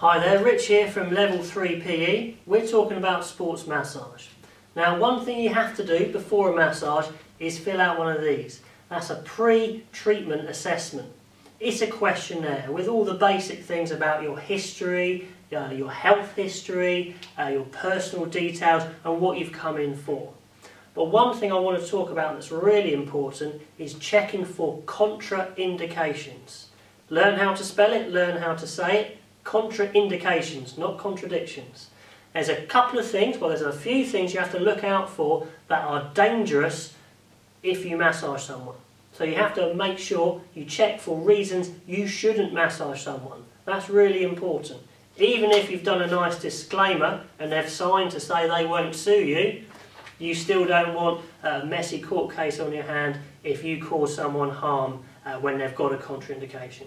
Hi there, Rich here from Level 3 PE. We're talking about sports massage. Now, one thing you have to do before a massage is fill out one of these. That's a pre-treatment assessment. It's a questionnaire with all the basic things about your history, your health history, your personal details and what you've come in for. But one thing I want to talk about that's really important is checking for contraindications. Learn how to spell it, learn how to say it. Contraindications, not contradictions. There's a couple of things, well there's a few things you have to look out for that are dangerous if you massage someone. So you have to make sure you check for reasons you shouldn't massage someone. That's really important. Even if you've done a nice disclaimer and they've signed to say they won't sue you, you still don't want a messy court case on your hand if you cause someone harm when they've got a contraindication.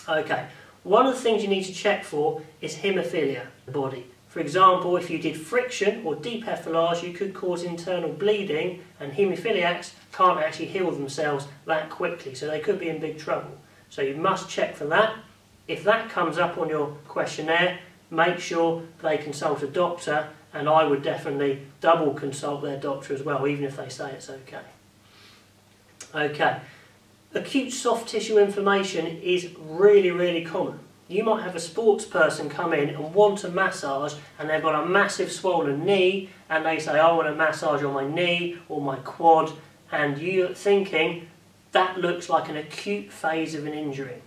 Okay. One of the things you need to check for is haemophilia in the body. For example, if you did friction or deep effleurage, you could cause internal bleeding, and haemophiliacs can't actually heal themselves that quickly, so they could be in big trouble. So you must check for that. If that comes up on your questionnaire, make sure they consult a doctor, and I would definitely double consult their doctor as well, even if they say it's okay. Okay. Acute soft tissue inflammation is really common. You might have a sports person come in and want a massage and they've got a massive swollen knee and they say, I want a massage on my knee or my quad, and you're thinking that looks like an acute phase of an injury.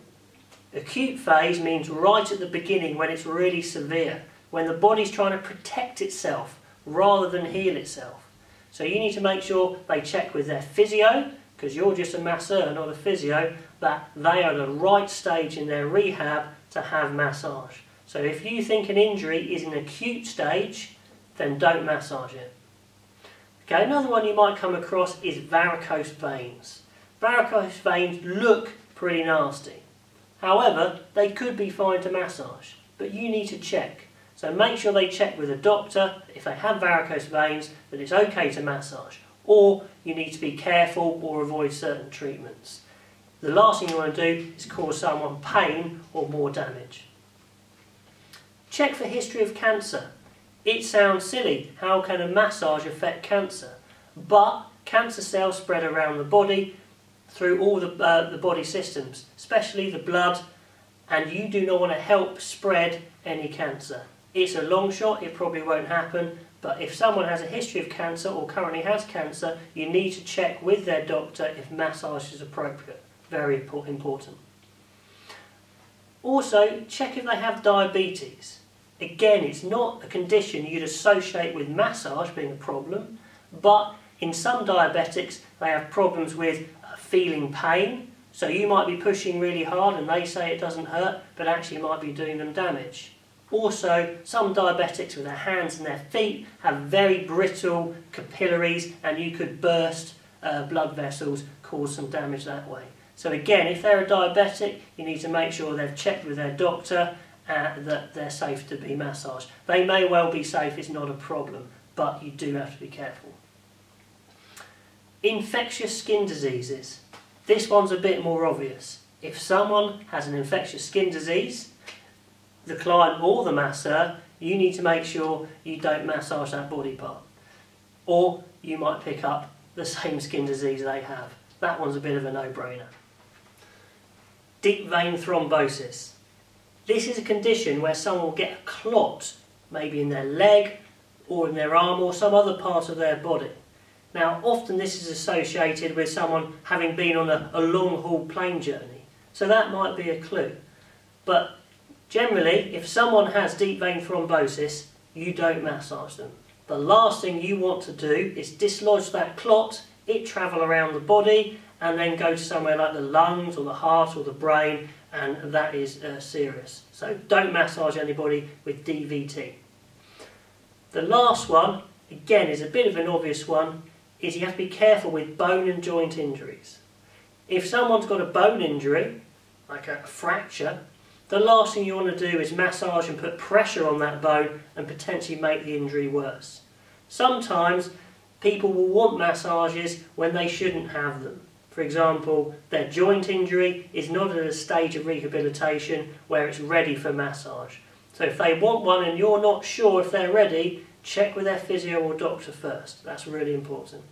Acute phase means right at the beginning when it's really severe, when the body's trying to protect itself rather than heal itself. So you need to make sure they check with their physio, because you're just a masseur, not a physio, that they are the right stage in their rehab to have massage. So if you think an injury is an acute stage, then don't massage it. Okay, another one you might come across is varicose veins. Varicose veins look pretty nasty. However, they could be fine to massage, but you need to check. So make sure they check with a doctor if they have varicose veins that it's okay to massage. Or you need to be careful or avoid certain treatments. The last thing you want to do is cause someone pain or more damage. Check for history of cancer. It sounds silly, how can a massage affect cancer? But cancer cells spread around the body through all the body systems, especially the blood, and you do not want to help spread any cancer. It's a long shot, it probably won't happen, but if someone has a history of cancer or currently has cancer, you need to check with their doctor if massage is appropriate. Very important. Also, check if they have diabetes. Again, it's not a condition you'd associate with massage being a problem, but in some diabetics they have problems with feeling pain, so you might be pushing really hard and they say it doesn't hurt, but actually might be doing them damage. Also, some diabetics with their hands and their feet have very brittle capillaries and you could burst blood vessels, cause some damage that way. So again, if they're a diabetic, you need to make sure they've checked with their doctor that they're safe to be massaged. They may well be safe, it's not a problem, but you do have to be careful. Infectious skin diseases. This one's a bit more obvious. If someone has an infectious skin disease, the client or the masseur, you need to make sure you don't massage that body part. Or you might pick up the same skin disease they have. That one's a bit of a no-brainer. Deep vein thrombosis. This is a condition where someone will get a clot, maybe in their leg or in their arm or some other part of their body. Now, often this is associated with someone having been on a long-haul plane journey. So that might be a clue. But generally, if someone has deep vein thrombosis, you don't massage them. The last thing you want to do is dislodge that clot, it travel around the body, and then go to somewhere like the lungs or the heart or the brain, and that is serious. So don't massage anybody with DVT. The last one, again, is a bit of an obvious one, is you have to be careful with bone and joint injuries. If someone's got a bone injury, like a fracture, the last thing you want to do is massage and put pressure on that bone and potentially make the injury worse. Sometimes people will want massages when they shouldn't have them. For example, their joint injury is not at a stage of rehabilitation where it's ready for massage. So if they want one and you're not sure if they're ready, check with their physio or doctor first. That's really important.